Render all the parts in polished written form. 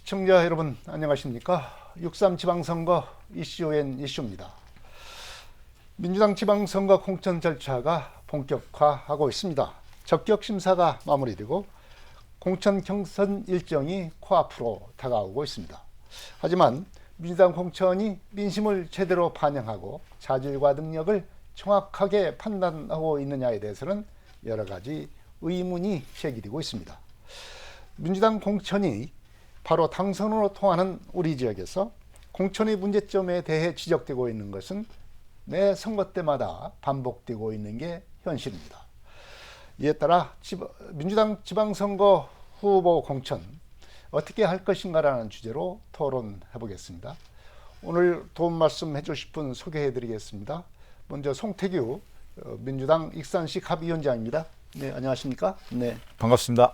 시청자 여러분 안녕하십니까? 6.3 지방선거 이슈엔 이슈입니다. 민주당 지방선거 공천 절차가 본격화하고 있습니다. 적격 심사가 마무리되고 공천 경선 일정이 코앞으로 다가오고 있습니다. 하지만 민주당 공천이 민심을 제대로 반영하고 자질과 능력을 정확하게 판단하고 있느냐에 대해서는 여러 가지 의문이 제기되고 있습니다. 민주당 공천이 바로 당선으로 통하는 우리 지역에서 공천의 문제점에 대해 지적되고 있는 것은 매 선거 때마다 반복되고 있는 게 현실입니다. 이에 따라 민주당 지방선거 후보 공천 어떻게 할 것인가라는 주제로 토론해 보겠습니다. 오늘 도움 말씀 해주실 분 소개해 드리겠습니다. 먼저 송태규 민주당 익산시 갑위원장입니다. 네, 안녕하십니까? 네, 반갑습니다.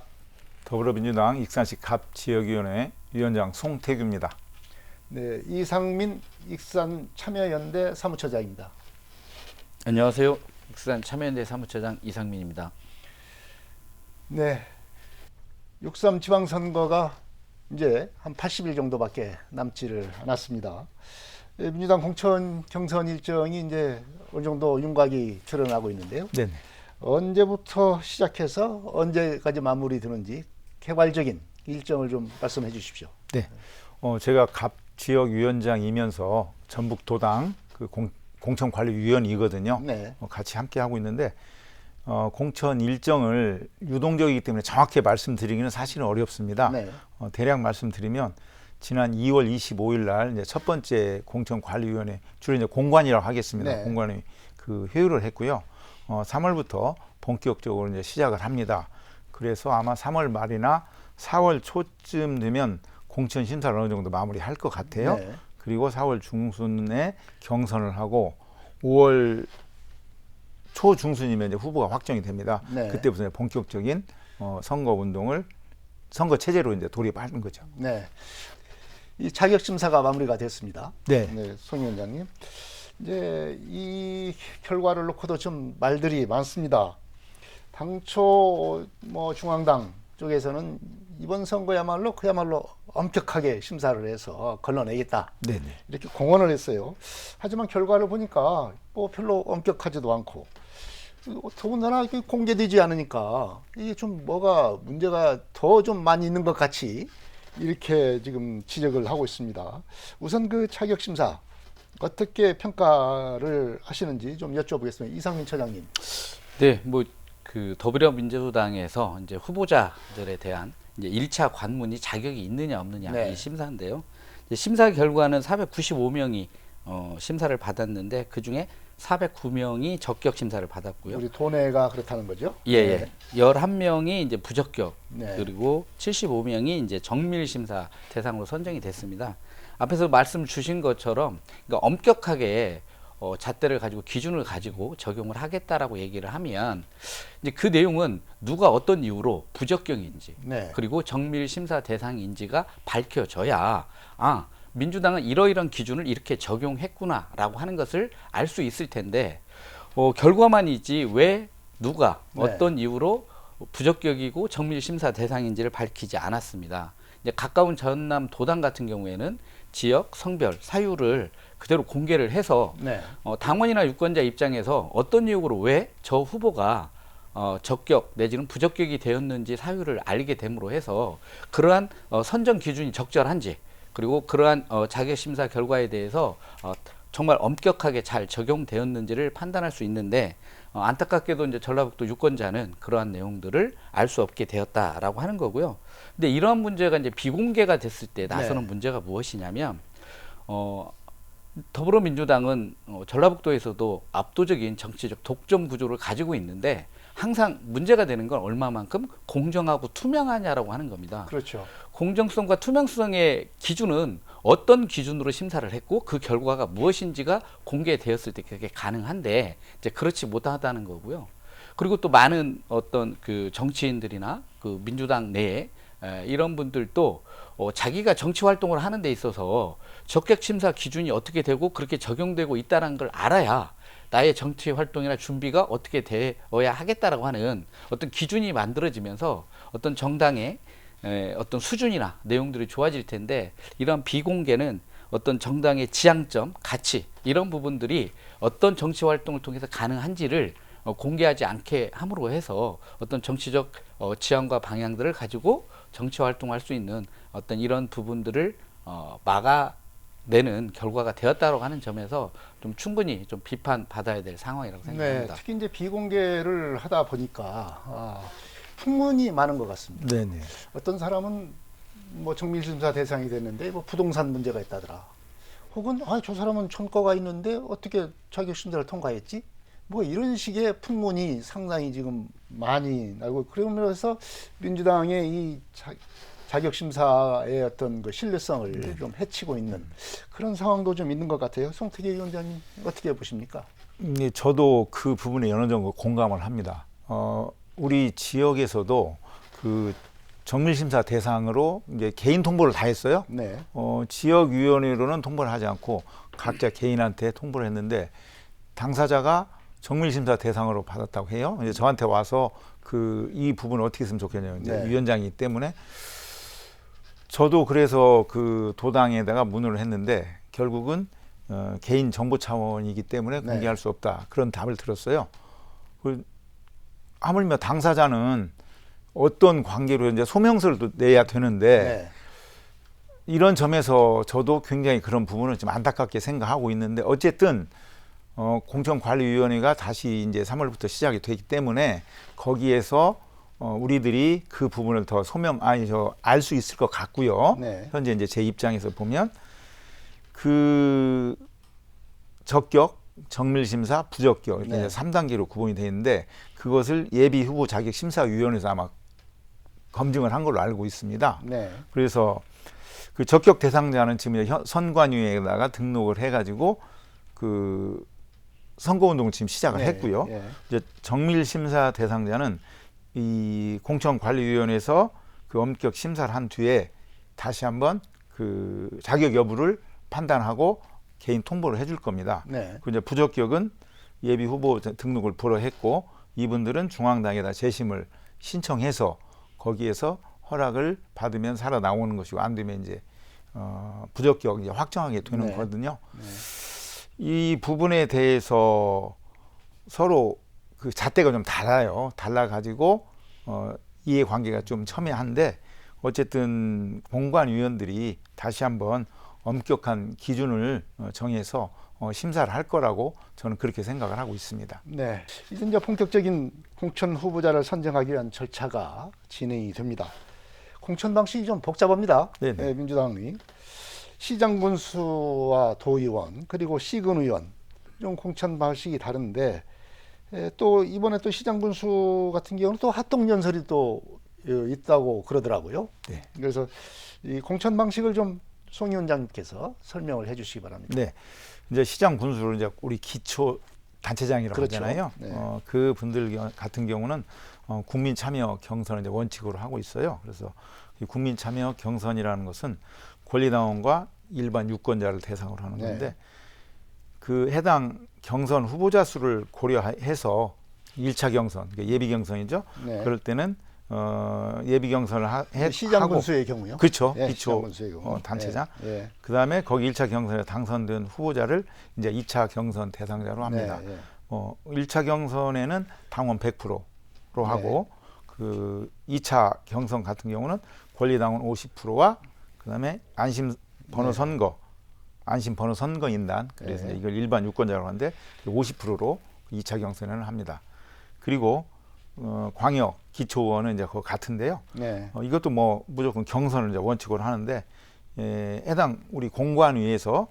더불어민주당 익산시 갑지역위원회 위원장 송태규입니다. 네, 이상민 익산 참여연대 사무처장입니다. 안녕하세요. 익산 참여연대 사무처장 이상민입니다. 네, 6.3 지방선거가 이제 한 80일 정도밖에 남지를 않았습니다. 민주당 공천 경선 일정이 이제 어느 정도 윤곽이 드러나고 있는데요. 네. 언제부터 시작해서 언제까지 마무리되는지 개괄적인 일정을 좀 말씀해 주십시오. 네. 제가 갑지역위원장이면서 전북도당 그 공천관리위원이거든요. 네. 같이 함께 하고 있는데 공천 일정을 유동적이기 때문에 정확히 말씀드리기는 사실은 어렵습니다. 네. 대략 말씀드리면 지난 2월 25일 날 이제 첫 번째 공천관리위원회 주로 이제 공관이라고 하겠습니다. 네. 공관이 그 회의를 했고요. 3월부터 본격적으로 이제 시작을 합니다. 그래서 아마 3월 말이나 4월 초쯤 되면 공천 심사를 어느 정도 마무리할 것 같아요. 네. 그리고 4월 중순에 경선을 하고 5월 초 중순이면 이제 후보가 확정이 됩니다. 네. 그때부터 본격적인 선거 운동을 선거 체제로 이제 돌입하는 거죠. 네. 이 자격 심사가 마무리가 됐습니다. 네. 네, 송 위원장님. 이제 이 결과를 놓고도 좀 말들이 많습니다. 당초 뭐 중앙당 쪽에서는 이번 선거야말로 그야말로 엄격하게 심사를 해서 걸러내겠다. 네네. 이렇게 공언을 했어요. 하지만 결과를 보니까 뭐 별로 엄격하지도 않고 더군다나 공개되지 않으니까 이게 좀 뭐가 문제가 더 좀 많이 있는 것 같이 이렇게 지금 지적을 하고 있습니다. 우선 그 자격 심사 어떻게 평가를 하시는지 좀 여쭤보겠습니다. 이상민 처장님. 네, 뭐 그 더불어민주당에서 이제 후보자들에 대한 이제 1차 관문이 자격이 있느냐 없느냐 네. 이 심사인데요. 이제 심사 결과는 495명이 심사를 받았는데 그 중에 409명이 적격 심사를 받았고요. 우리 도내가 그렇다는 거죠? 예, 예. 11명이 이제 부적격, 네. 그리고 75명이 이제 정밀 심사 대상으로 선정이 됐습니다. 앞에서 말씀 주신 것처럼 그러니까 엄격하게 잣대를 가지고 기준을 가지고 적용을 하겠다라고 얘기를 하면 이제 그 내용은 누가 어떤 이유로 부적격인지 네. 그리고 정밀 심사 대상인지가 밝혀져야 민주당은 이러이러한 기준을 이렇게 적용했구나라고 하는 것을 알 수 있을 텐데 결과만이지 왜 누가 네. 어떤 이유로 부적격이고 정밀 심사 대상인지를 밝히지 않았습니다. 이제 가까운 전남 도당 같은 경우에는 지역, 성별, 사유를 그대로 공개를 해서 네. 당원이나 유권자 입장에서 어떤 이유로 왜 저 후보가 적격 내지는 부적격이 되었는지 사유를 알게 됨으로 해서 그러한 선정 기준이 적절한지 그리고 그러한 자격심사 결과에 대해서 정말 엄격하게 잘 적용되었는지를 판단할 수 있는데 안타깝게도 이제 전라북도 유권자는 그러한 내용들을 알 수 없게 되었다라고 하는 거고요. 근데 이러한 문제가 이제 비공개가 됐을 때 나서는 네. 문제가 무엇이냐면 더불어민주당은 전라북도에서도 압도적인 정치적 독점 구조를 가지고 있는데 항상 문제가 되는 건 얼마만큼 공정하고 투명하냐라고 하는 겁니다. 그렇죠. 공정성과 투명성의 기준은 어떤 기준으로 심사를 했고 그 결과가 무엇인지가 공개되었을 때 그게 가능한데 이제 그렇지 못하다는 거고요. 그리고 또 많은 어떤 그 정치인들이나 그 민주당 내에 이런 분들도 자기가 정치 활동을 하는 데 있어서 적격 심사 기준이 어떻게 되고 그렇게 적용되고 있다는 걸 알아야 나의 정치 활동이나 준비가 어떻게 되어야 하겠다라고 하는 어떤 기준이 만들어지면서 어떤 정당의 어떤 수준이나 내용들이 좋아질 텐데 이런 비공개는 어떤 정당의 지향점, 가치 이런 부분들이 어떤 정치 활동을 통해서 가능한지를 공개하지 않게 함으로 해서 어떤 정치적 지향과 방향들을 가지고 정치 활동할 수 있는 어떤 이런 부분들을 막아내는 결과가 되었다고 하는 점에서 좀 충분히 좀 비판받아야 될 상황이라고 생각합니다. 특히 이제 비공개를 하다 보니까 풍문이 많은 것 같습니다. 네네. 어떤 사람은 뭐 정밀심사 대상이 됐는데 뭐 부동산 문제가 있다더라. 혹은 저 사람은 천거가 있는데 어떻게 자격심사를 통과했지? 뭐 이런 식의 풍문이 상당히 지금 많이 나고 그러면서 민주당의 이 자격심사의 어떤 그 신뢰성을 좀 해치고 있는 그런 상황도 좀 있는 것 같아요. 송태기 위원장님 어떻게 보십니까? 네, 저도 그 부분에 어느 정도 공감을 합니다. 우리 지역에서도 그 정밀심사 대상으로 이제 개인 통보를 다 했어요. 네. 지역위원회로는 통보를 하지 않고 각자 개인한테 통보를 했는데 당사자가 정밀심사 대상으로 받았다고 해요. 이제 저한테 와서 이 부분을 어떻게 했으면 좋겠냐고 이제 네. 위원장이기 때문에 저도 그래서 그 도당에다가 문의를 했는데 결국은 개인 정보 차원이기 때문에 네. 공개할 수 없다 그런 답을 들었어요. 하물며 당사자는 어떤 관계로 이제 소명서를 또 내야 되는데 네. 이런 점에서 저도 굉장히 그런 부분을 좀 안타깝게 생각하고 있는데 어쨌든 공천관리위원회가 다시 이제 3월부터 시작이 되기 때문에 거기에서 우리들이 그 부분을 더 알 수 있을 것 같고요. 네. 현재 이제 제 입장에서 보면 그 적격, 정밀심사, 부적격 이렇게 네. 이제 3단계로 구분이 되어 있는데 그것을 예비 후보 자격 심사위원회에서 아마 검증을 한 걸로 알고 있습니다. 네. 그래서 그 적격 대상자는 지금 선관위에다가 등록을 해가지고 그 선거운동을 지금 시작을 네. 했고요. 네. 이제 정밀심사 대상자는 이 공천관리위원회에서 그 엄격 심사를 한 뒤에 다시 한번 그 자격 여부를 판단하고 개인 통보를 해줄 겁니다. 네. 그 이제 부적격은 예비 후보 등록을 불허했고 이분들은 중앙당에다 재심을 신청해서 거기에서 허락을 받으면 살아 나오는 것이고 안 되면 이제 부적격 이제 확정하게 되는 네. 거거든요. 네. 이 부분에 대해서 서로 그 잣대가 좀 달라가지고 이해관계가 좀 첨예한데 어쨌든 공관위원들이 다시 한번 엄격한 기준을 정해서 심사를 할 거라고 저는 그렇게 생각을 하고 있습니다. 네. 이제 본격적인 공천 후보자를 선정하기 위한 절차가 진행이 됩니다. 공천 방식이 좀 복잡합니다. 네네. 네, 민주당이 시장 군수와 도의원 그리고 시군 의원 이런 공천 방식이 다른데 또 이번에 또 시장 군수 같은 경우는 또 합동 연설이 또 있다고 그러더라고요. 네. 그래서 이 공천 방식을 좀 송 위원장님께서 설명을 해주시기 바랍니다. 네. 이제 시장 군수를 이제 우리 기초 단체장이라고 그렇죠. 하잖아요. 네. 그 분들 같은 경우는 국민 참여 경선을 이제 원칙으로 하고 있어요. 그래서 이 국민 참여 경선이라는 것은 권리당원과 일반 유권자를 대상으로 하는 건데 네. 그 해당 경선 후보자 수를 고려해서 1차 경선, 그러니까 예비 경선이죠. 네. 그럴 때는 예비 경선을 시장 하고 군수의 경우요? 그렇죠. 예, 기초 군수의 경우. 단체장. 예, 그다음에 거기 1차 경선에 당선된 후보자를 이제 2차 경선 대상자로 합니다. 네, 예. 1차 경선에는 당원 100%로 하고 그 2차 경선 같은 경우는 권리당원 50%와 그다음에 안심 번호 선거, 안심 번호 선거인단 그래서 네. 이걸 일반 유권자라고 하는데 50%로 2차 경선을 합니다. 그리고 광역 기초의원은 이제 그거 같은데요. 네. 이것도 뭐 무조건 경선을 이제 원칙으로 하는데 해당 우리 공관위에서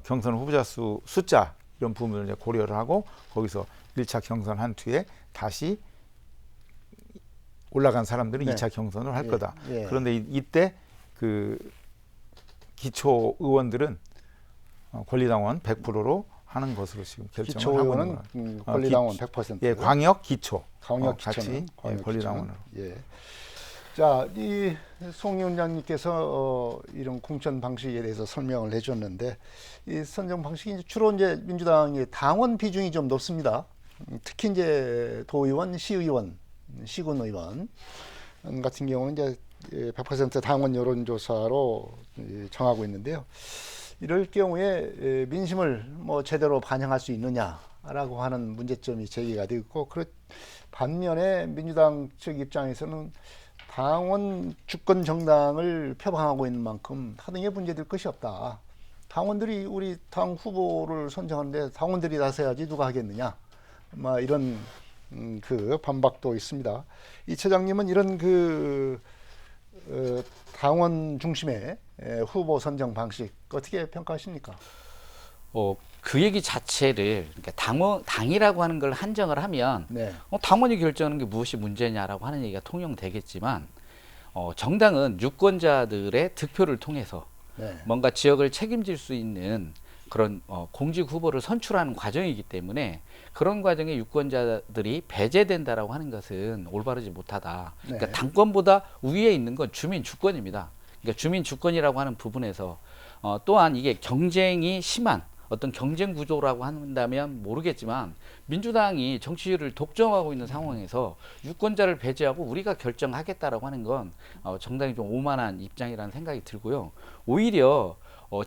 경선 후보자 숫자 이런 부분을 이제 고려를 하고 거기서 1차 경선한 뒤에 다시 올라간 사람들은 네. 2차 경선을 할 예, 거다. 예. 그런데 이때 그 기초 의원들은 권리당원 100%로 하는 것으로 지금 결정을 하고 있는 기초의원은 거예요. 권리당원 100%. 예, 광역 기초. 광역 같이 기초는 광역 권리당원으로. 기초는. 예. 자, 이 송 위원장님께서 이런 공천 방식에 대해서 설명을 해줬는데 이 선정 방식이 주로 이제 민주당의 당원 비중이 좀 높습니다. 특히 이제 도의원, 시의원, 시군의원 같은 경우는 이제 100% 당원 여론조사로 정하고 있는데요. 이럴 경우에 민심을 뭐 제대로 반영할 수 있느냐라고 하는 문제점이 제기가 되고 있고, 반면에 민주당 측 입장에서는 당원 주권 정당을 표방하고 있는 만큼 하등의 문제될 것이 없다. 당원들이 우리 당 후보를 선정하는데 당원들이 나서야지 누가 하겠느냐. 이런 그 반박도 있습니다. 이 처장님은 이런 당원 중심의 후보 선정 방식 어떻게 평가하십니까? 그 얘기 자체를, 그러니까 당이라고 하는 걸 한정을 하면 네. 당원이 결정하는 게 무엇이 문제냐라고 하는 얘기가 통용되겠지만, 정당은 유권자들의 득표를 통해서 네. 뭔가 지역을 책임질 수 있는 그런 공직 후보를 선출하는 과정이기 때문에, 그런 과정에 유권자들이 배제된다라고 하는 것은 올바르지 못하다. 그러니까 네. 당권보다 위에 있는 건 주민 주권입니다. 그러니까 주민 주권이라고 하는 부분에서 또한 이게 경쟁이 심한 어떤 경쟁 구조라고 한다면 모르겠지만, 민주당이 정치를 독점하고 있는 상황에서 유권자를 배제하고 우리가 결정하겠다라고 하는 건 정당히 좀 오만한 입장이라는 생각이 들고요. 오히려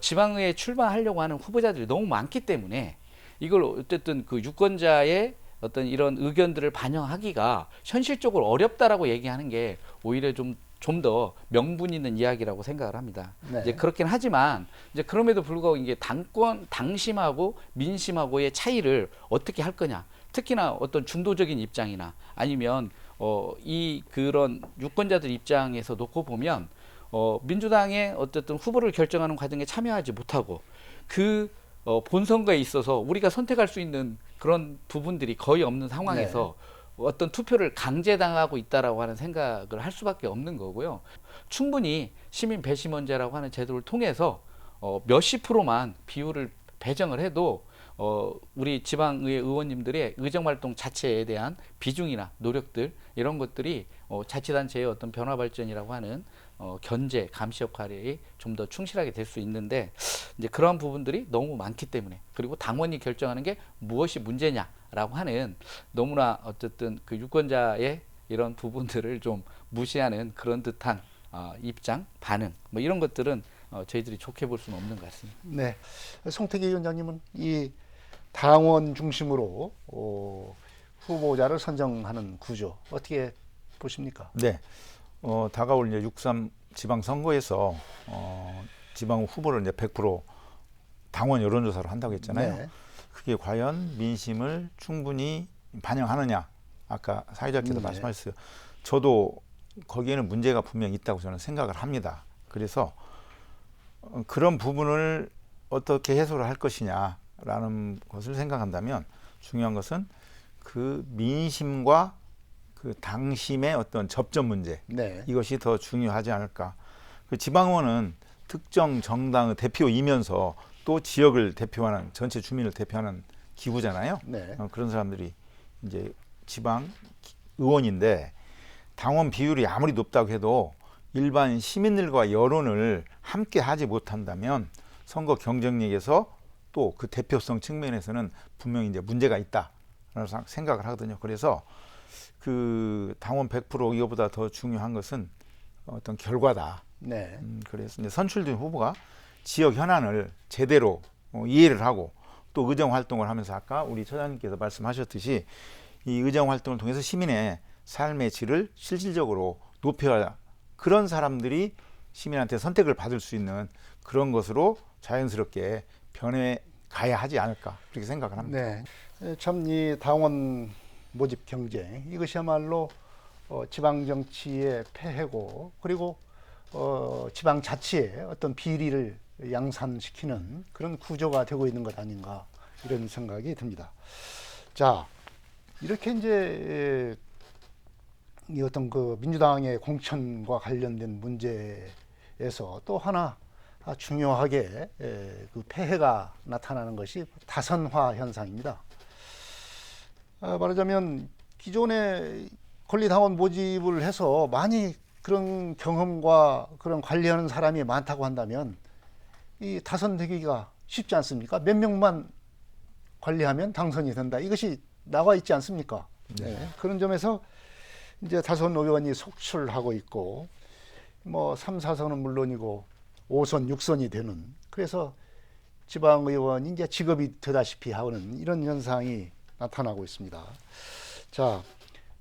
지방의회에 출마하려고 하는 후보자들이 너무 많기 때문에 이걸 어쨌든 그 유권자의 어떤 이런 의견들을 반영하기가 현실적으로 어렵다라고 얘기하는 게 오히려 좀 더 명분 있는 이야기라고 생각을 합니다. 네. 이제 그렇긴 하지만, 이제 그럼에도 불구하고 이게 당심하고 민심하고의 차이를 어떻게 할 거냐. 특히나 어떤 중도적인 입장이나 아니면 그런 유권자들 입장에서 놓고 보면 민주당의 어쨌든 후보를 결정하는 과정에 참여하지 못하고 본선거에 있어서 우리가 선택할 수 있는 그런 부분들이 거의 없는 상황에서 어떤 투표를 강제당하고 있다라고 하는 생각을 할 수밖에 없는 거고요. 충분히 시민 배심원제라고 하는 제도를 통해서 몇십 프로만 비율을 배정을 해도 우리 지방의회 의원님들의 의정활동 자체에 대한 비중이나 노력들, 이런 것들이 자치단체의 어떤 변화 발전이라고 하는 견제, 감시 역할이 좀 더 충실하게 될 수 있는데, 이제 그러한 부분들이 너무 많기 때문에, 그리고 당원이 결정하는 게 무엇이 문제냐라고 하는 너무나 어쨌든 그 유권자의 이런 부분들을 좀 무시하는 그런 듯한 입장, 반응, 뭐 이런 것들은 저희들이 좋게 볼 수는 없는 것 같습니다. 네. 송태기 위원장님은 이 당원 중심으로 후보자를 선정하는 구조 어떻게 보십니까? 네. 다가올 이제 6.3 지방선거에서 지방 후보를 이제 100% 당원 여론조사를 한다고 했잖아요. 네. 그게 과연 민심을 충분히 반영하느냐. 아까 사회자께서 네. 말씀하셨어요. 저도 거기에는 문제가 분명히 있다고 저는 생각을 합니다. 그래서 그런 부분을 어떻게 해소를 할 것이냐라는 것을 생각한다면, 중요한 것은 그 민심과 그 당심의 어떤 접점 문제, 네. 이것이 더 중요하지 않을까. 그 지방의원은 특정 정당의 대표이면서 또 지역을 대표하는, 전체 주민을 대표하는 기구잖아요. 네. 그런 사람들이 이제 지방 의원인데, 당원 비율이 아무리 높다고 해도 일반 시민들과 여론을 함께 하지 못한다면 선거 경쟁력에서 또 그 대표성 측면에서는 분명히 이제 문제가 있다라는 생각을 하거든요. 그래서 그 당원 100% 이거보다 더 중요한 것은 어떤 결과다. 네. 그래서 이제 선출된 후보가 지역 현안을 제대로 이해를 하고 또 의정 활동을 하면서, 아까 우리 처장님께서 말씀하셨듯이 이 의정 활동을 통해서 시민의 삶의 질을 실질적으로 높여야, 그런 사람들이 시민한테 선택을 받을 수 있는 그런 것으로 자연스럽게 변해 가야 하지 않을까, 그렇게 생각을 합니다. 네. 참 이 당원 모집 경쟁, 이것이야말로 지방 정치의 폐해고, 그리고 지방 자치의 어떤 비리를 양산시키는 그런 구조가 되고 있는 것 아닌가, 이런 생각이 듭니다. 자, 이렇게 이제 이 어떤 그 민주당의 공천과 관련된 문제에서 또 하나 중요하게 그 폐해가 나타나는 것이 다선화 현상입니다. 말하자면 기존에 권리당원 모집을 해서 많이 그런 경험과 그런 관리하는 사람이 많다고 한다면 이 다선되기가 쉽지 않습니까? 몇 명만 관리하면 당선이 된다. 이것이 나와 있지 않습니까? 네. 그런 점에서 이제 다선 의원이 속출하고 있고, 뭐 3, 4선은 물론이고 5선, 6선이 되는, 그래서 지방의원이 이제 직업이 되다시피 하는 이런 현상이 나타나고 있습니다. 자,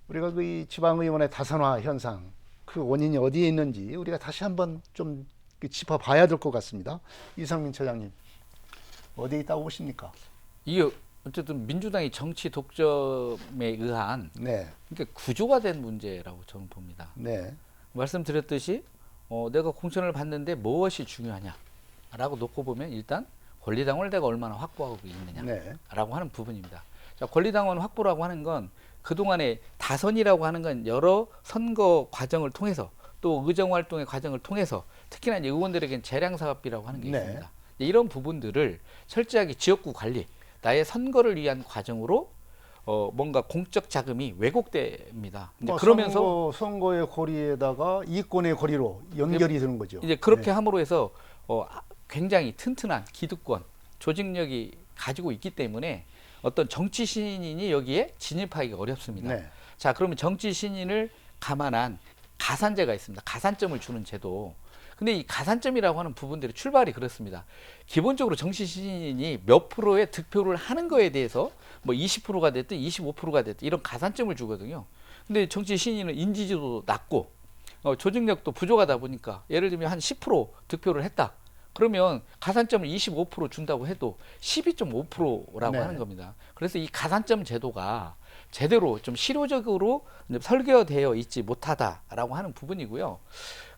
우리가 그 이 지방의원의 다선화 현상, 그 원인이 어디에 있는지 우리가 다시 한번 좀 짚어봐야 될 것 같습니다. 이상민 처장님, 어디에 있다고 보십니까? 이게 어쨌든 민주당이 정치 독점에 의한 네, 그러니까 구조화된 문제라고 저는 봅니다. 네, 말씀드렸듯이 내가 공천을 받는데 무엇이 중요하냐라고 놓고 보면 일단 권리당원을 내가 얼마나 확보하고 네, 있느냐라고 하는 부분입니다. 자, 권리당원 확보라고 하는 건 그동안에 다선이라고 하는 건 여러 선거 과정을 통해서 또 의정활동의 과정을 통해서 특히나 이제 의원들에게는 재량사업비라고 하는 게 네. 있습니다. 이런 부분들을 철저하게 지역구 관리, 나의 선거를 위한 과정으로 뭔가 공적 자금이 왜곡됩니다. 이제 뭐 그러면서 선거의 고리에다가 이권의 고리로 연결이 되는 거죠. 이제 그렇게 네. 함으로 해서 굉장히 튼튼한 기득권, 조직력이 가지고 있기 때문에 어떤 정치 신인이 여기에 진입하기가 어렵습니다. 네. 자, 그러면 정치 신인을 감안한 가산제가 있습니다. 가산점을 주는 제도. 근데 이 가산점이라고 하는 부분들의 출발이 그렇습니다. 기본적으로 정치 신인이 몇 프로의 득표를 하는 거에 대해서 뭐 20%가 됐든 25%가 됐든 이런 가산점을 주거든요. 근데 정치 신인은 인지도도 낮고 조직력도 부족하다 보니까 예를 들면 한 10% 득표를 했다. 그러면 가산점을 25% 준다고 해도 12.5%라고 네. 하는 겁니다. 그래서 이 가산점 제도가 제대로 좀 실효적으로 설계되어 있지 못하다라고 하는 부분이고요.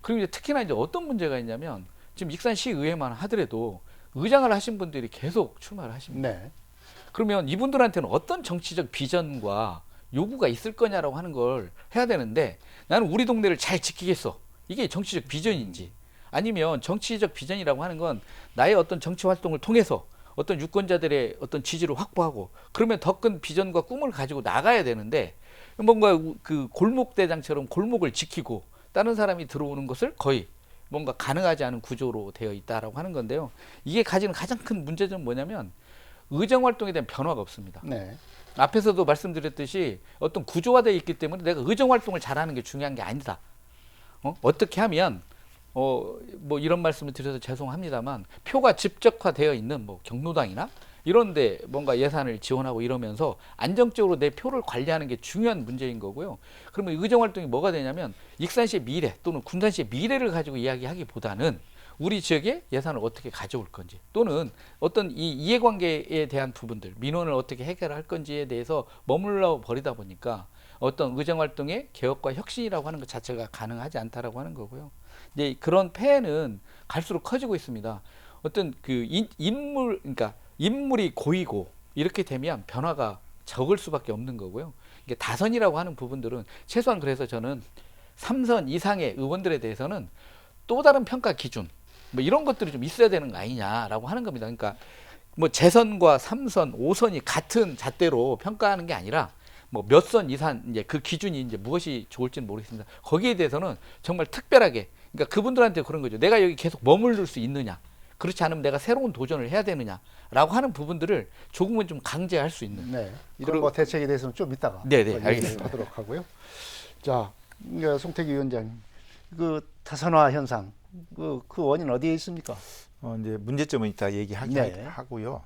그리고 이제 특히나 이제 어떤 문제가 있냐면 지금 익산시의회만 하더라도 의장을 하신 분들이 계속 출마를 하십니다. 네. 그러면 이분들한테는 어떤 정치적 비전과 요구가 있을 거냐라고 하는 걸 해야 되는데 나는 우리 동네를 잘 지키겠어. 이게 정치적 비전인지 아니면 정치적 비전이라고 하는 건 나의 어떤 정치 활동을 통해서 어떤 유권자들의 어떤 지지를 확보하고 그러면 더 큰 비전과 꿈을 가지고 나가야 되는데 뭔가 그 골목대장처럼 골목을 지키고 다른 사람이 들어오는 것을 거의 뭔가 가능하지 않은 구조로 되어 있다라고 하는 건데요. 이게 가지는 가장 큰 문제점은 뭐냐면 의정 활동에 대한 변화가 없습니다. 네. 앞에서도 말씀드렸듯이 어떤 구조화되어 있기 때문에 내가 의정 활동을 잘하는 게 중요한 게 아니다. 어떻게 하면 뭐 이런 말씀을 드려서 죄송합니다만 표가 집적화되어 있는 뭐 경로당이나 이런데 뭔가 예산을 지원하고 이러면서 안정적으로 내 표를 관리하는 게 중요한 문제인 거고요. 그러면 의정 활동이 뭐가 되냐면 익산시의 미래 또는 군산시의 미래를 가지고 이야기하기보다는 우리 지역에 예산을 어떻게 가져올 건지 또는 어떤 이 이해관계에 대한 부분들 민원을 어떻게 해결할 건지에 대해서 머물러 버리다 보니까 어떤 의정활동의 개혁과 혁신이라고 하는 것 자체가 가능하지 않다라고 하는 거고요. 이제 그런 폐해는 갈수록 커지고 있습니다. 어떤 그 그러니까 인물이 고이고 이렇게 되면 변화가 적을 수밖에 없는 거고요. 이게 다선이라고 하는 부분들은 최소한 그래서 저는 3선 이상의 의원들에 대해서는 또 다른 평가 기준 뭐 이런 것들이 좀 있어야 되는 거 아니냐라고 하는 겁니다. 그러니까 뭐 재선과 3선, 5선이 같은 잣대로 평가하는 게 아니라 뭐 몇 선 이상 이제 그 기준이 이제 무엇이 좋을지는 모르겠습니다. 거기에 대해서는 정말 특별하게 그러니까 그분들한테 그런 거죠. 내가 여기 계속 머무를 수 있느냐? 그렇지 않으면 내가 새로운 도전을 해야 되느냐라고 하는 부분들을 조금은 좀 강제할 수 있는. 네. 이런 거 대책에 대해서는 좀 이따가 네네, 알겠습니다. 하도록 하고요. 자, 송태기 위원장님, 그 다선화 현상, 그 원인 어디에 있습니까? 이제 문제점은 이따 얘기하기 네. 하고요.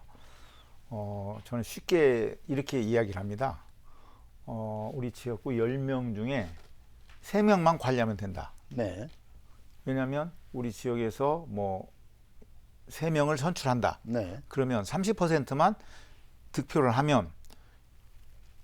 저는 쉽게 이렇게 이야기를 합니다. 우리 지역구 10명 중에 3명만 관리하면 된다. 네. 왜냐하면 우리 지역에서 뭐 3명을 선출한다. 네. 그러면 30%만 득표를 하면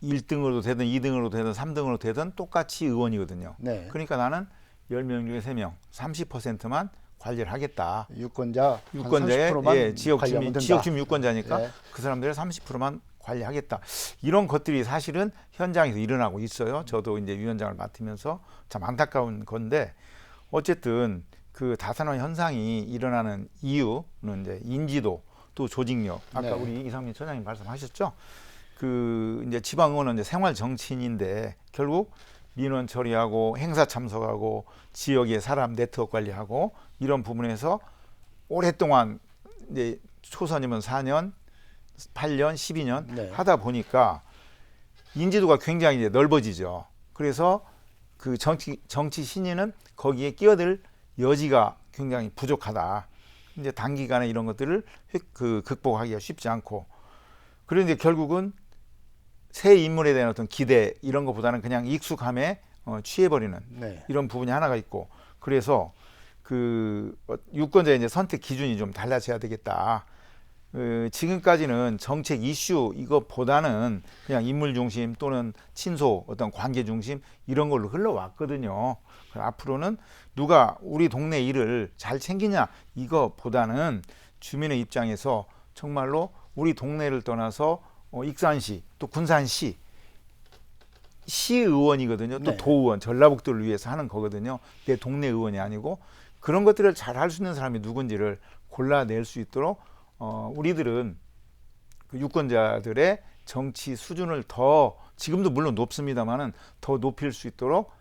1등으로 되든 2등으로 되든 3등으로 되든 똑같이 의원이거든요. 네. 그러니까 나는 10명 중에 3명, 30%만 관리를 하겠다. 유권자의 유권자의 지역주민 유권자니까 네. 그 사람들의 30%만 관리하겠다. 이런 것들이 사실은 현장에서 일어나고 있어요. 저도 이제 위원장을 맡으면서 참 안타까운 건데 어쨌든 그 다산화 현상이 일어나는 이유는 이제 인지도 또 조직력. 아까 네. 우리 이상민 처장님 말씀하셨죠. 그 이제 지방의원은 이제 생활 정치인인데 결국 민원 처리하고 행사 참석하고 지역의 사람 네트워크 관리하고 이런 부분에서 오랫동안 이제 초선이면 4년, 8년, 12년 네. 하다 보니까 인지도가 굉장히 이제 넓어지죠. 그래서 그 정치 신인은 거기에 끼어들 여지가 굉장히 부족하다. 이제 단기간에 이런 것들을 극복하기가 쉽지 않고, 그런데 결국은 새 인물에 대한 어떤 기대 이런 것보다는 그냥 익숙함에 취해버리는 네. 이런 부분이 하나가 있고, 그래서 그 유권자의 이제 선택 기준이 좀 달라져야 되겠다. 지금까지는 정책 이슈 이것보다는 그냥 인물 중심 또는 친소 어떤 관계 중심 이런 걸로 흘러왔거든요. 앞으로는 누가 우리 동네 일을 잘 챙기냐 이거보다는 주민의 입장에서 정말로 우리 동네를 떠나서 익산시 또 군산시 시의원이거든요. 또 네. 도의원 전라북도를 위해서 하는 거거든요. 내 동네 의원이 아니고 그런 것들을 잘 할 수 있는 사람이 누군지를 골라낼 수 있도록 우리들은 그 유권자들의 정치 수준을 더 지금도 물론 높습니다만은 더 높일 수 있도록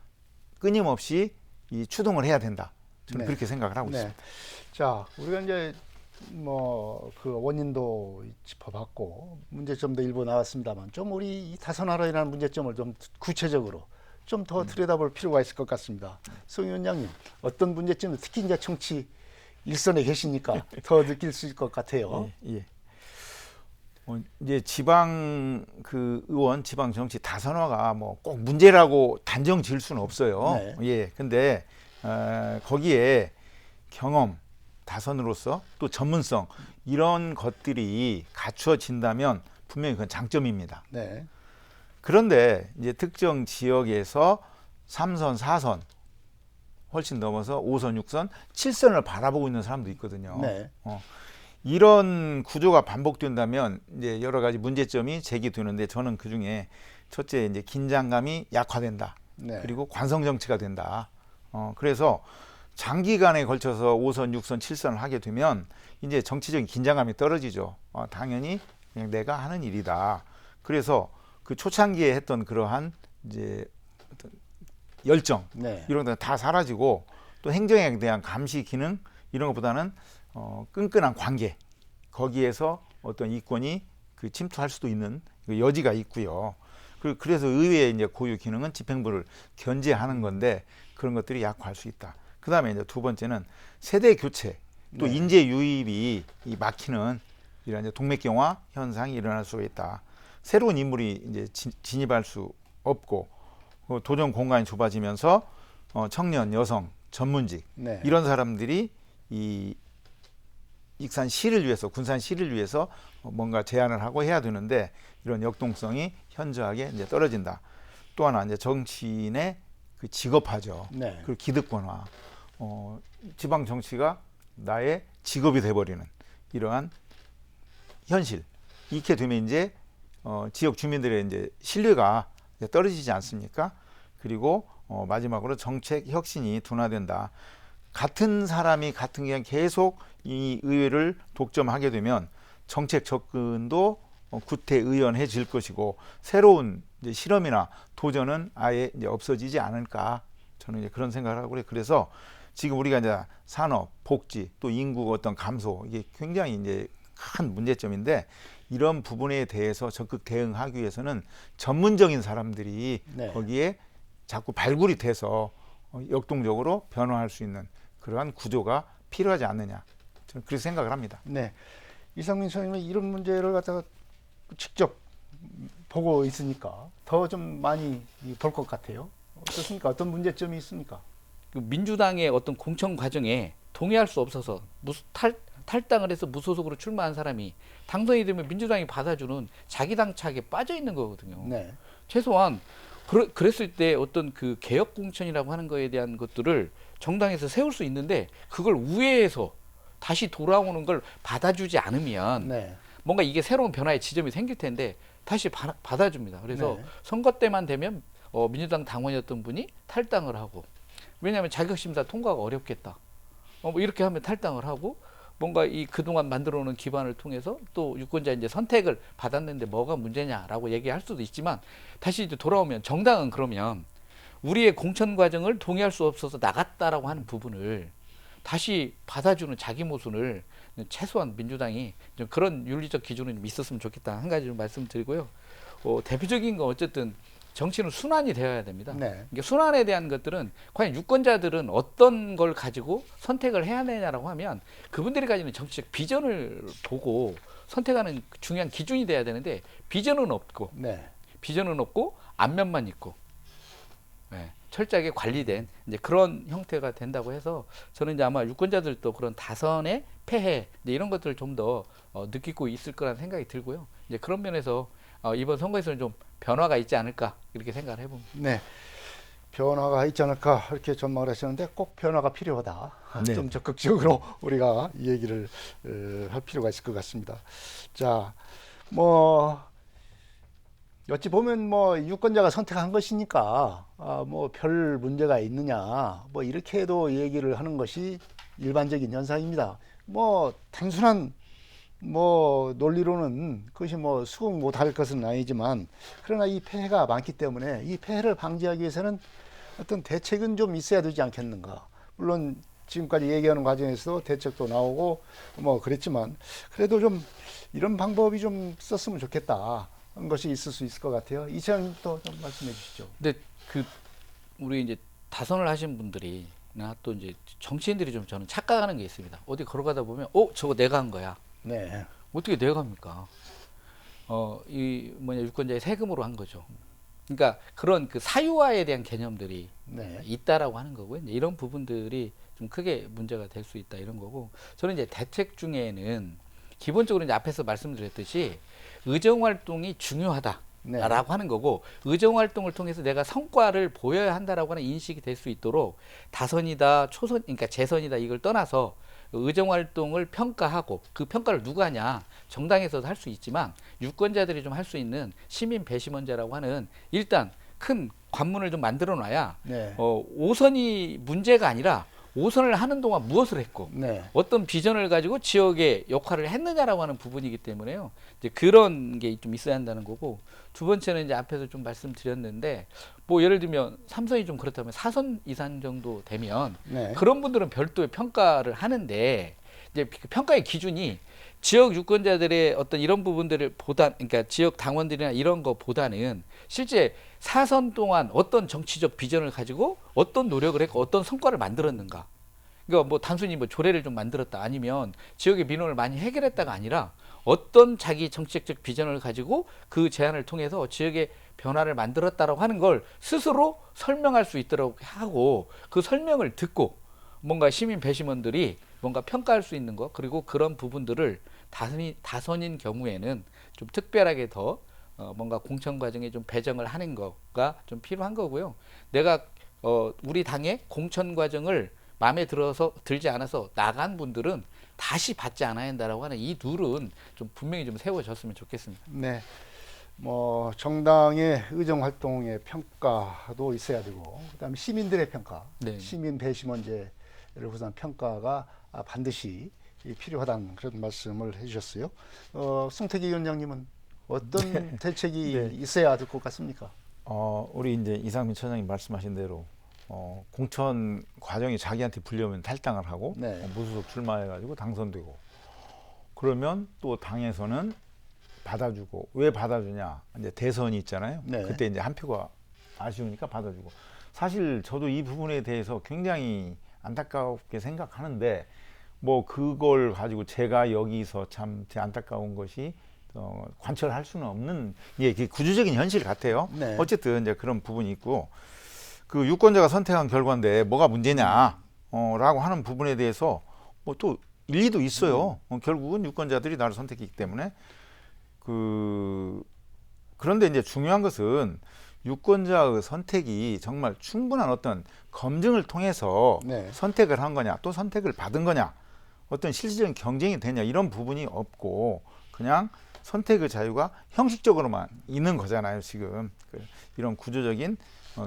끊임없이 이 추동을 해야 된다. 저는 네. 그렇게 생각을 하고 네. 있습니다. 자, 우리가 이제 뭐 그 원인도 짚어봤고 문제점도 일부 나왔습니다만 좀 우리 이 다선화로인한 문제점을 좀 구체적으로 좀 더 들여다볼 필요가 있을 것 같습니다. 송 위원장님, 어떤 문제점을 특히 이제 정치 일선에 계시니까 더 느낄 수 있을 것 같아요. 예. 이제 지방 그 의원, 지방 정치 다선화가 뭐 꼭 문제라고 단정 지을 수는 없어요. 네. 예. 근데 거기에 경험, 다선으로서 또 전문성 이런 것들이 갖추어진다면 분명히 그건 장점입니다. 네. 그런데 이제 특정 지역에서 3선, 4선 훨씬 넘어서 5선, 6선, 7선을 바라보고 있는 사람도 있거든요. 네. 이런 구조가 반복된다면 이제 여러 가지 문제점이 제기되는데 저는 그 중에 첫째 이제 긴장감이 약화된다. 네. 그리고 관성 정치가 된다. 그래서 장기간에 걸쳐서 5선, 6선, 7선을 하게 되면 이제 정치적인 긴장감이 떨어지죠. 당연히 그냥 내가 하는 일이다. 그래서 그 초창기에 했던 그러한 이제 어떤 열정 네. 이런 거 다 사라지고 또 행정에 대한 감시 기능 이런 것보다는 끈끈한 관계 거기에서 어떤 이권이 그 침투할 수도 있는 여지가 있고요. 그래서 의회의 이제 고유 기능은 집행부를 견제하는 건데 그런 것들이 약화할 수 있다. 그다음에 이제 두 번째는 세대 교체 또 네. 인재 유입이 막히는 이런 이제 동맥경화 현상이 일어날 수가 있다. 새로운 인물이 이제 진입할 수 없고 도전 공간이 좁아지면서 청년, 여성, 전문직 네. 이런 사람들이 이 익산시를 위해서 군산시를 위해서 뭔가 제안을 하고 해야 되는데 이런 역동성이 현저하게 이제 떨어진다. 또 하나 이제 정치인의 그 직업화죠. 네. 그리고 기득권화. 지방 정치가 나의 직업이 돼버리는 이러한 현실. 이렇게 되면 이제 지역 주민들의 이제 신뢰가 이제 떨어지지 않습니까? 그리고 마지막으로 정책 혁신이 둔화된다. 같은 사람이 같은 기간 계속 이 의회를 독점하게 되면 정책 접근도 구태의연해질 것이고 새로운 이제 실험이나 도전은 아예 이제 없어지지 않을까 저는 이제 그런 생각을 하고 그래요. 그래서 지금 우리가 이제 산업, 복지, 또 인구 어떤 감소 이게 굉장히 이제 큰 문제점인데 이런 부분에 대해서 적극 대응하기 위해서는 전문적인 사람들이 네. 거기에 자꾸 발굴이 돼서 역동적으로 변화할 수 있는 그러한 구조가 필요하지 않느냐 저는 그렇게 생각을 합니다. 네. 이상민 선생님은 이런 문제를 갖다가 직접 보고 있으니까 더 좀 많이 볼 것 같아요. 어떻습니까? 어떤 문제점이 있습니까? 그 민주당의 어떤 공천 과정에 동의할 수 없어서 탈당을 해서 무소속으로 출마한 사람이 당선이 되면 민주당이 받아주는 자기 당착에 빠져 있는 거거든요. 네. 최소한 그랬을 때 어떤 그 개혁 공천이라고 하는 거에 대한 것들을 정당에서 세울 수 있는데 그걸 우회해서 다시 돌아오는 걸 받아주지 않으면 네. 뭔가 이게 새로운 변화의 지점이 생길 텐데 다시 받아줍니다. 그래서 네. 선거 때만 되면 민주당 당원이었던 분이 탈당을 하고 왜냐하면 자격심사 통과가 어렵겠다. 뭐 이렇게 하면 탈당을 하고 뭔가 이 그동안 만들어 놓은 기반을 통해서 또 유권자 이제 선택을 받았는데 뭐가 문제냐라고 얘기할 수도 있지만 다시 이제 돌아오면 정당은 그러면 우리의 공천 과정을 동의할 수 없어서 나갔다라고 하는 부분을 다시 받아주는 자기 모순을 최소한 민주당이 좀 그런 윤리적 기준이 좀 있었으면 좋겠다 한 가지 좀 말씀드리고요. 대표적인 건 어쨌든 정치는 순환이 되어야 됩니다. 네. 이게 순환에 대한 것들은 과연 유권자들은 어떤 걸 가지고 선택을 해야 되냐라고 하면 그분들이 가지는 정치적 비전을 보고 선택하는 중요한 기준이 돼야 되는데 비전은 없고 네. 안면만 있고 네, 철저하게 관리된 이제 그런 형태가 된다고 해서 저는 이제 아마 유권자들도 그런 다선의 폐해 이제 이런 것들을 좀 더 느끼고 있을 거라는 생각이 들고요. 이제 그런 면에서 이번 선거에서는 좀 변화가 있지 않을까 이렇게 생각을 해봅니다. 네. 변화가 있지 않을까 이렇게 전망을 하시는데 꼭 변화가 필요하다. 네. 좀 적극적으로 우리가 이 얘기를 할 필요가 있을 것 같습니다. 자, 뭐 어찌 보면 뭐 유권자가 선택한 것이니까 뭐 별 문제가 있느냐 뭐 이렇게도 얘기를 하는 것이 일반적인 현상입니다. 뭐 단순한 뭐 논리로는 그것이 뭐 수긍 못할 것은 아니지만 그러나 이 폐해가 많기 때문에 이 폐해를 방지하기 위해서는 어떤 대책은 좀 있어야 되지 않겠는가. 물론 지금까지 얘기하는 과정에서도 대책도 나오고 뭐 그랬지만 그래도 좀 이런 방법이 좀 썼으면 좋겠다 하는 것이 있을 수 있을 것 같아요. 이차장님도 좀 말씀해 주시죠. 근데 우리 이제 다선을 하신 분들이 나 또 이제 정치인들이 좀 저는 착각하는 게 있습니다. 어디 걸어가다 보면 저거 내가 한 거야. 네. 어떻게 내가 합니까? 이 유권자의 세금으로 한 거죠. 그러니까 그런 그 사유화에 대한 개념들이 네. 있다라고 하는 거고요. 이제 이런 부분들이 좀 크게 문제가 될 수 있다 이런 거고 저는 이제 대책 중에는 기본적으로 이제 앞에서 말씀드렸듯이 의정 활동이 중요하다. 네. 라고 하는 거고 의정 활동을 통해서 내가 성과를 보여야 한다라고 하는 인식이 될 수 있도록 다선이다, 초선, 그러니까 재선이다 이걸 떠나서 의정 활동을 평가하고 그 평가를 누가 하냐 정당에서도 할 수 있지만 유권자들이 좀 할 수 있는 시민 배심원제라고 하는 일단 큰 관문을 좀 만들어 놔야 네. 5선이 문제가 아니라 5선을 하는 동안 무엇을 했고 네. 어떤 비전을 가지고 지역의 역할을 했느냐라고 하는 부분이기 때문에요. 이제 그런 게 좀 있어야 한다는 거고 두 번째는 이제 앞에서 좀 말씀드렸는데 뭐 예를 들면 3선이 좀 그렇다면 4선 이상 정도 되면 네. 그런 분들은 별도의 평가를 하는데 이제 그 평가의 기준이 지역 유권자들의 어떤 이런 부분들을 그러니까 지역 당원들이나 이런 거보다는 실제 4선 동안 어떤 정치적 비전을 가지고 어떤 노력을 했고 어떤 성과를 만들었는가. 그러니까 뭐 단순히 뭐 조례를 좀 만들었다 아니면 지역의 민원을 많이 해결했다가 아니라 어떤 자기 정치적 비전을 가지고 그 제안을 통해서 지역의 변화를 만들었다라고 하는 걸 스스로 설명할 수 있도록 하고 그 설명을 듣고 뭔가 시민 배심원들이 뭔가 평가할 수 있는 것 그리고 그런 부분들을 다선인 경우에는 좀 특별하게 더 뭔가 공천 과정에 좀 배정을 하는 거가 좀 필요한 거고요. 내가 우리 당의 공천 과정을 마음에 들지 않아서 나간 분들은 다시 받지 않아야 한다라고 하는 이 룰은 좀 분명히 좀 세워졌으면 좋겠습니다. 네. 뭐 정당의 의정 활동의 평가도 있어야 되고 그다음에 시민들의 평가, 네. 시민 배심원제를 우선 평가가 반드시 필요하다는 그런 말씀을 해주셨어요. 송태기 위원장님은 어떤 대책이 네. 있어야 될 것 같습니까? 우리 이제 이상민 처장님 말씀하신 대로 공천 과정이 자기한테 불려면 탈당을 하고 네. 무소속 출마해가지고 당선되고 그러면 또 당에서는 받아주고 왜 받아주냐 이제 대선이 있잖아요. 네. 그때 이제 한 표가 아쉬우니까 받아주고 사실 저도 이 부분에 대해서 굉장히 안타깝게 생각하는데 뭐 그걸 가지고 제가 여기서 참 안타까운 것이 관철할 수는 없는 그 구조적인 현실 같아요. 네. 어쨌든 이제 그런 부분이 있고 그 유권자가 선택한 결과인데 뭐가 문제냐 라고 하는 부분에 대해서 뭐 또 일리도 있어요. 결국은 유권자들이 나를 선택했기 때문에 그런데 이제 중요한 것은 유권자의 선택이 정말 충분한 어떤 검증을 통해서 네. 선택을 한 거냐 또 선택을 받은 거냐 어떤 실질적인 경쟁이 되냐 이런 부분이 없고 그냥 선택의 자유가 형식적으로만 있는 거잖아요. 지금 이런 구조적인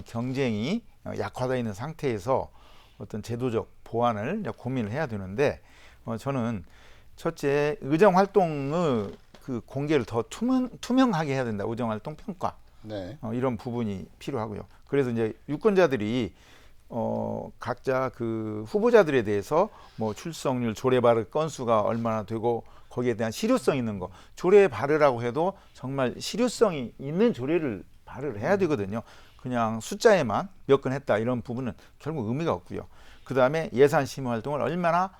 경쟁이 약화되어 있는 상태에서 어떤 제도적 보완을 고민을 해야 되는데 저는 첫째 의정 활동의 그 공개를 더 투명하게 해야 된다. 의정 활동 평가 네. 이런 부분이 필요하고요. 그래서 이제 유권자들이 각자 그 후보자들에 대해서 뭐 출석률, 조례 발의 건수가 얼마나 되고 거기에 대한 실효성 있는 거 조례 발의라고 해도 정말 실효성이 있는 조례를 말을 해야 되거든요. 그냥 숫자에만 몇 건 했다 이런 부분은 결국 의미가 없고요. 그 다음에 예산 심의 활동을 얼마나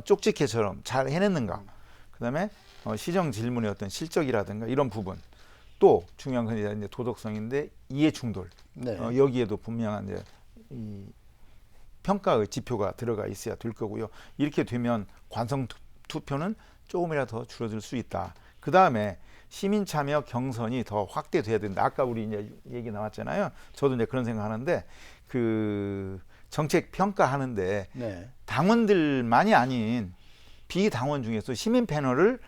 쪽집게처럼 잘 해냈는가. 그 다음에 시정 질문의 어떤 실적이라든가 이런 부분. 또 중요한 건 이제 도덕성인데 이해 충돌. 네. 여기에도 분명한 이제 이 평가의 지표가 들어가 있어야 될 거고요. 이렇게 되면 관성 투표는 조금이라도 더 줄어들 수 있다. 그 다음에 시민 참여 경선이 더 확대돼야 된다. 아까 우리 이제 얘기 나왔잖아요. 저도 이제 그런 생각하는데 그 정책 평가하는데 네. 당원들만이 아닌 비당원 중에서 시민 패널을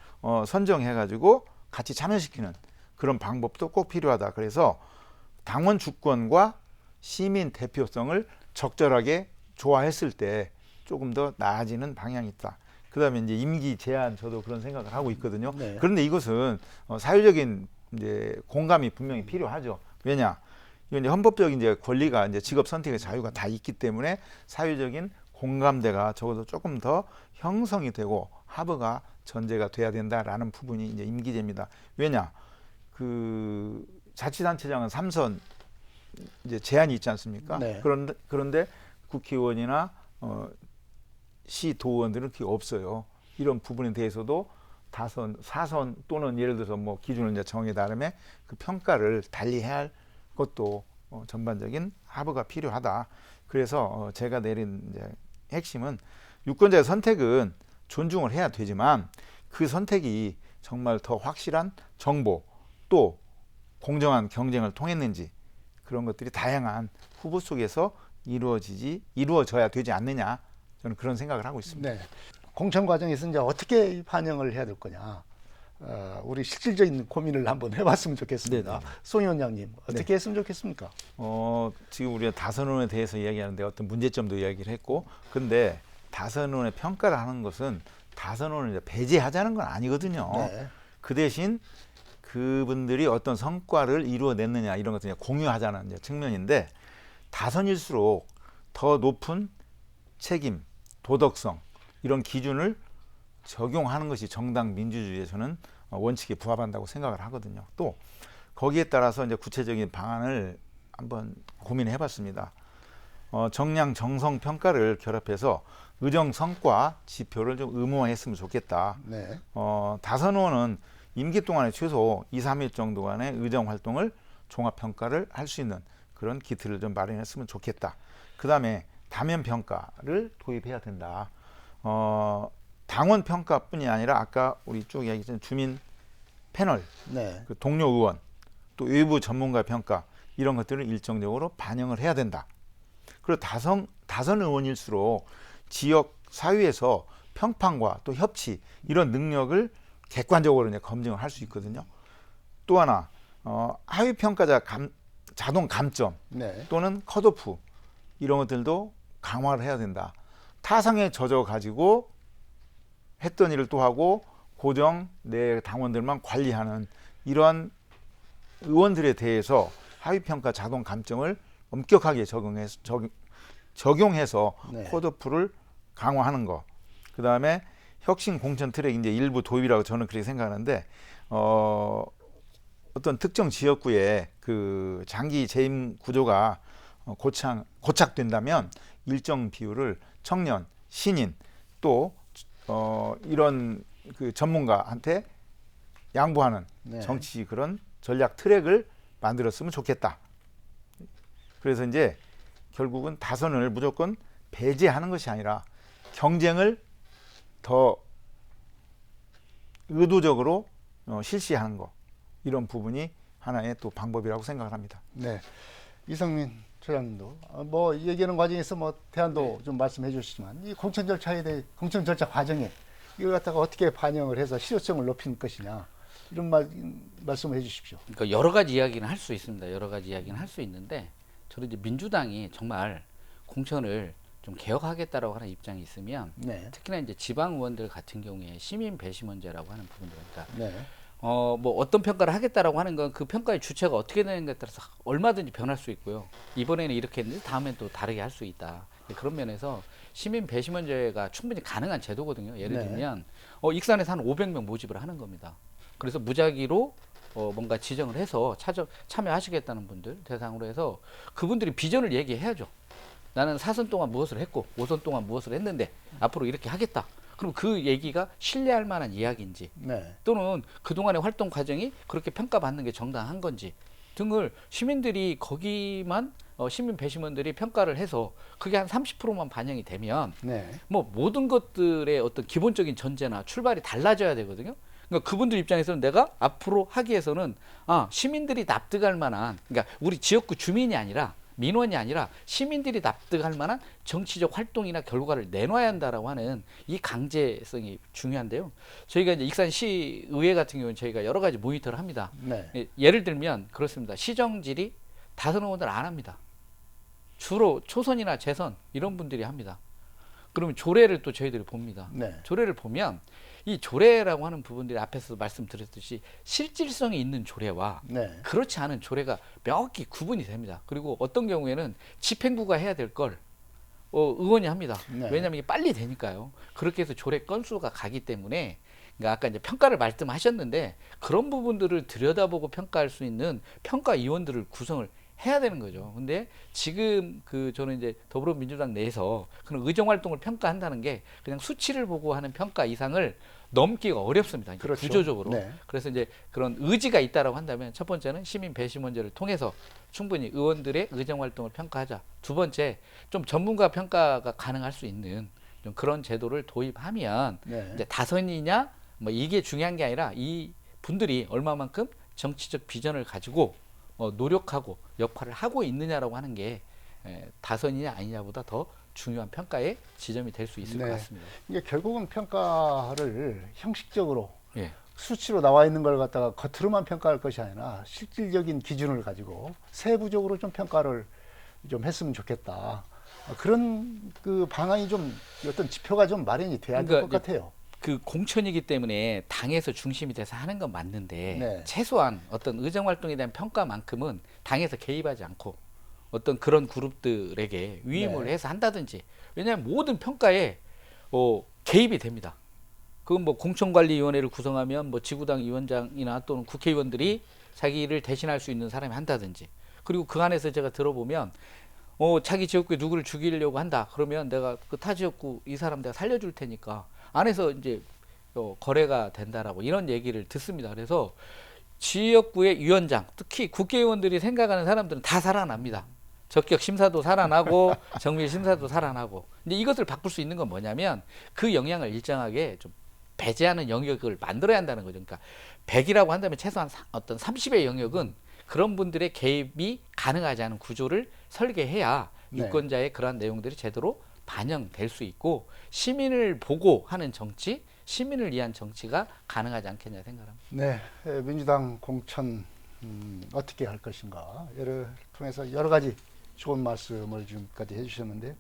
선정해가지고 같이 참여시키는 그런 방법도 꼭 필요하다. 그래서 당원 주권과 시민 대표성을 적절하게 조화했을 때 조금 더 나아지는 방향이 있다. 그다음에 이제 임기 제한 저도 그런 생각을 하고 있거든요. 네. 그런데 이것은 사회적인 이제 공감이 분명히 필요하죠. 왜냐? 이건 이제 헌법적인 이제 권리가 이제 직업 선택의 자유가 다 있기 때문에 사회적인 공감대가 적어도 조금 더 형성이 되고 합의가 전제가 돼야 된다라는 부분이 이제 임기제입니다. 왜냐? 그 자치단체장은 3선 이제 제한이 있지 않습니까? 네. 그런데 국회의원이나 시도의원들은 그게 없어요. 이런 부분에 대해서도 다선, 4선 또는 예를 들어서 뭐 기준을 이제 정해 나름의 그 평가를 달리해야 할 것도 전반적인 합의가 필요하다. 그래서 제가 내린 이제 핵심은 유권자의 선택은 존중을 해야 되지만 그 선택이 정말 더 확실한 정보 또 공정한 경쟁을 통했는지 그런 것들이 다양한 후보 속에서 이루어져야 되지 않느냐 저는 그런 생각을 하고 있습니다. 네. 공천 과정에서 이제 어떻게 반영을 해야 될 거냐. 우리 실질적인 고민을 한번 해봤으면 좋겠습니다. 네네. 송 위원장님 어떻게 했으면 좋겠습니까? 지금 우리가 다선언에 대해서 이야기하는데 어떤 문제점도 이야기를 했고, 근데 다선언의 평가를 하는 것은 다선언을 이제 배제하자는 건 아니거든요. 네. 그 대신 그분들이 어떤 성과를 이루어냈느냐 이런 것을 이제 공유하자는 이제 측면인데 다선일수록 더 높은 책임, 도덕성 이런 기준을 적용하는 것이 정당 민주주의에 저는 원칙에 부합한다고 생각을 하거든요. 또 거기에 따라서 이제 구체적인 방안을 한번 고민해 봤습니다. 정량 정성 평가를 결합해서 의정 성과 지표를 좀 의무화했으면 좋겠다. 네. 다선 의원은 임기 동안에 최소 2, 3일 정도간의 의정 활동을 종합 평가를 할 수 있는 그런 기틀을 좀 마련했으면 좋겠다. 그다음에 다면 평가를 도입해야 된다. 당원 평가뿐이 아니라 아까 우리 쭉 이야기했던 주민 패널, 네. 그 동료 의원, 또 외부 전문가 평가 이런 것들을 일정적으로 반영을 해야 된다. 그리고 다선 의원일수록 지역 사회에서 평판과 또 협치 이런 능력을 객관적으로 이제 검증을 할 수 있거든요. 또 하나 하위 평가자 자동 감점 네. 또는 컷오프 이런 것들도 강화를 해야 된다. 타성에 젖어 가지고 했던 일을 또 하고 고정 내 당원들만 관리하는 이러한 의원들에 대해서 하위평가 자동 감점을 엄격하게 적용해서 네. 컷오프를 강화하는 거. 그 다음에 혁신 공천 트랙 이제 일부 도입이라고 저는 그렇게 생각하는데 어떤 특정 지역구에 그 장기 재임 구조가 고착된다면 일정 비율을 청년, 신인 또 이런 그 전문가한테 양보하는 네. 정치 그런 전략 트랙을 만들었으면 좋겠다. 그래서 이제 결국은 다선을 무조건 배제하는 것이 아니라 경쟁을 더 의도적으로 실시하는 거 이런 부분이 하나의 또 방법이라고 생각을 합니다. 네. 이성민 소장님도 뭐 얘기하는 과정에서 뭐 대안도 좀 말씀해 주시지만 이 공천 절차에 대해 공천 절차 과정에 이걸 갖다가 어떻게 반영을 해서 실효성을 높이는 것이냐 이런 말씀을 해주십시오. 그러니까 여러 가지 이야기는 할 수 있습니다. 여러 가지 이야기는 할 수 있는데 저는 이제 민주당이 정말 공천을 좀 개혁하겠다라고 하는 입장이 있으면 네. 특히나 이제 지방 의원들 같은 경우에 시민 배심 문제라고 하는 부분들 그러니까 네. 뭐 어떤 평가를 하겠다라고 하는 건 그 평가의 주체가 어떻게 되는 것에 따라서 얼마든지 변할 수 있고요. 이번에는 이렇게 했는데 다음엔 또 다르게 할 수 있다. 그런 면에서 시민 배심원제가 충분히 가능한 제도거든요. 예를 네. 들면 익산에서 한 500명 모집을 하는 겁니다. 그래서 무작위로 뭔가 지정을 해서 참여하시겠다는 분들 대상으로 해서 그분들이 비전을 얘기해야죠. 나는 4선 동안 무엇을 했고 5선 동안 무엇을 했는데 앞으로 이렇게 하겠다. 그럼 그 얘기가 신뢰할 만한 이야기인지 네. 또는 그동안의 활동 과정이 그렇게 평가받는 게 정당한 건지 등을 시민들이 거기만 시민 배심원들이 평가를 해서 그게 한 30%만 반영이 되면 네. 뭐 모든 것들의 어떤 기본적인 전제나 출발이 달라져야 되거든요. 그러니까 그분들 입장에서는 내가 앞으로 하기 위해서는 시민들이 납득할 만한, 그러니까 우리 지역구 주민이 아니라 민원이 아니라 시민들이 납득할 만한 정치적 활동이나 결과를 내놔야 한다라고 하는 이 강제성이 중요한데요. 저희가 이제 익산시의회 같은 경우는 저희가 여러 가지 모니터를 합니다. 네. 예를 들면 그렇습니다. 시정질이 다선 의원들 안 합니다. 주로 초선이나 재선 이런 분들이 합니다. 그러면 조례를 또 저희들이 봅니다. 네. 조례를 보면 이 조례라고 하는 부분들이 앞에서 말씀드렸듯이 실질성이 있는 조례와 네. 그렇지 않은 조례가 명확히 구분이 됩니다. 그리고 어떤 경우에는 집행부가 해야 될 걸 의원이 합니다. 네. 왜냐하면 이게 빨리 되니까요. 그렇게 해서 조례 건수가 가기 때문에 그러니까 아까 이제 평가를 말씀하셨는데 그런 부분들을 들여다보고 평가할 수 있는 평가위원들을 구성을 해야 되는 거죠. 근데 지금 저는 이제 더불어민주당 내에서 그런 의정 활동을 평가한다는 게 그냥 수치를 보고 하는 평가 이상을 넘기가 어렵습니다. 그렇죠. 구조적으로. 네. 그래서 이제 그런 의지가 있다라고 한다면 첫 번째는 시민 배심원제를 통해서 충분히 의원들의 의정 활동을 평가하자. 두 번째, 좀 전문가 평가가 가능할 수 있는 좀 그런 제도를 도입하면 네. 이제 다선이냐 뭐 이게 중요한 게 아니라 이 분들이 얼마만큼 정치적 비전을 가지고 노력하고 역할을 하고 있느냐라고 하는 게 다선이냐 아니냐보다 더 중요한 평가의 지점이 될 수 있을 네. 것 같습니다. 이게 결국은 평가를 형식적으로 예. 수치로 나와 있는 걸 갖다가 겉으로만 평가할 것이 아니라 실질적인 기준을 가지고 세부적으로 좀 평가를 좀 했으면 좋겠다. 그런 그 방안이 좀 어떤 지표가 좀 마련이 돼야 될 것 그러니까 같아요. 그 공천이기 때문에 당에서 중심이 돼서 하는 건 맞는데 네. 최소한 어떤 의정 활동에 대한 평가만큼은 당에서 개입하지 않고 어떤 그런 그룹들에게 위임을 네. 해서 한다든지. 왜냐하면 모든 평가에 개입이 됩니다. 그건 뭐 공천관리위원회를 구성하면 뭐 지구당 위원장이나 또는 국회의원들이 자기를 대신할 수 있는 사람이 한다든지. 그리고 그 안에서 제가 들어보면 자기 지역구에 누구를 죽이려고 한다. 그러면 내가 그 타 지역구 이 사람 내가 살려줄 테니까 안에서 이제 거래가 된다라고 이런 얘기를 듣습니다. 그래서 지역구의 위원장, 특히 국회의원들이 생각하는 사람들은 다 살아납니다. 적격 심사도 살아나고 정밀 심사도 살아나고. 근데 이것을 바꿀 수 있는 건 뭐냐면 그 영향을 일정하게 좀 배제하는 영역을 만들어야 한다는 거죠. 그러니까 100이라고 한다면 최소한 어떤 30의 영역은 그런 분들의 개입이 가능하지 않은 구조를 설계해야 네. 유권자의 그러한 내용들이 제대로 반영될 수 있고 시민을 보고 하는 정치, 시민을 위한 정치가 가능하지 않겠냐 생각합니다. 네, 민주당 공천 어떻게 할 것인가 를 통해서 여러 가지 좋은 말씀을 지금까지 해주셨는데요.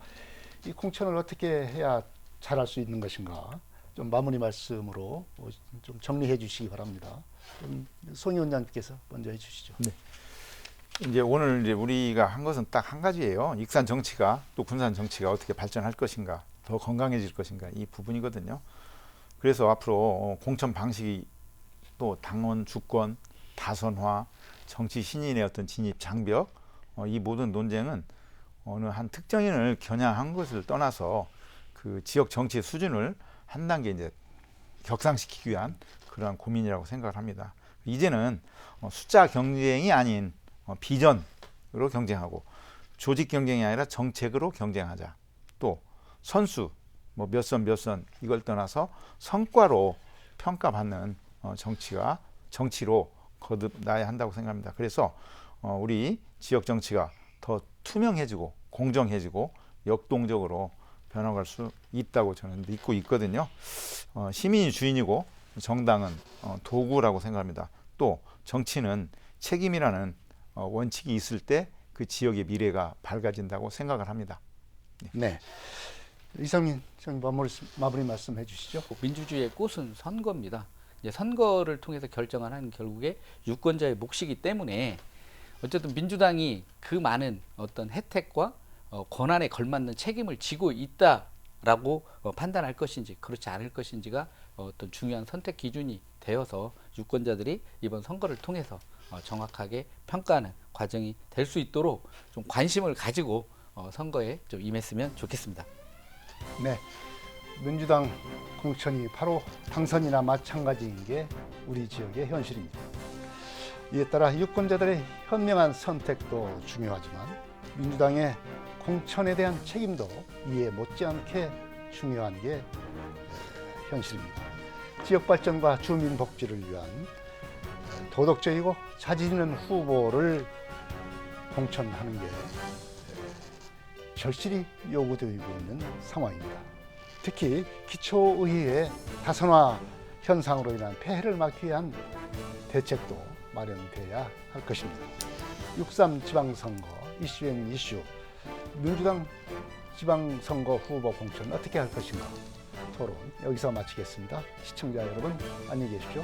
이 공천을 어떻게 해야 잘할 수 있는 것인가 좀 마무리 말씀으로 좀 정리해 주시기 바랍니다. 송 위원장님께서 먼저 해주시죠. 네. 이제 오늘 이제 우리가 한 것은 딱 한 가지예요. 익산 정치가 또 군산 정치가 어떻게 발전할 것인가, 더 건강해질 것인가 이 부분이거든요. 그래서 앞으로 공천 방식이 또 당원 주권, 다선화, 정치 신인의 어떤 진입 장벽 이 모든 논쟁은 어느 한 특정인을 겨냥한 것을 떠나서 그 지역 정치의 수준을 한 단계 이제 격상시키기 위한 그러한 고민이라고 생각을 합니다. 이제는 숫자 경쟁이 아닌 비전으로 경쟁하고 조직 경쟁이 아니라 정책으로 경쟁하자. 또 선수 뭐 몇 선 몇 선 이걸 떠나서 성과로 평가받는 정치로 거듭나야 한다고 생각합니다. 그래서 우리 지역 정치가 더 투명해지고 공정해지고 역동적으로 변화갈 수 있다고 저는 믿고 있거든요. 시민이 주인이고 정당은 도구라고 생각합니다. 또 정치는 책임이라는 원칙이 있을 때 그 지역의 미래가 밝아진다고 생각을 합니다. 네, 이상민 전 마무리 말씀해 주시죠. 민주주의의 꽃은 선거입니다. 이제 선거를 통해서 결정하는 결국에 유권자의 몫이기 때문에 어쨌든 민주당이 그 많은 어떤 혜택과 권한에 걸맞는 책임을 지고 있다라고 라고 판단할 것인지 그렇지 않을 것인지가 어떤 중요한 선택 기준이 되어서 유권자들이 이번 선거를 통해서 정확하게 평가하는 과정이 될 수 있도록 좀 관심을 가지고 선거에 좀 임했으면 좋겠습니다. 네, 민주당 공천이 바로 당선이나 마찬가지인 게 우리 지역의 현실입니다. 이에 따라 유권자들의 현명한 선택도 중요하지만 민주당의 공천에 대한 책임도 이에 못지않게 중요한 게 현실입니다. 지역 발전과 주민 복지를 위한 도덕적이고 자질 있는 후보를 공천하는 게 절실히 요구되고 있는 상황입니다. 특히 기초의회의 다선화 현상으로 인한 폐해를 막기 위한 대책도 마련돼야 할 것입니다. 6.3 지방선거 이슈앤 이슈, 민주당 지방선거 후보 공천 어떻게 할 것인가 토론 여기서 마치겠습니다. 시청자 여러분 안녕히 계십시오.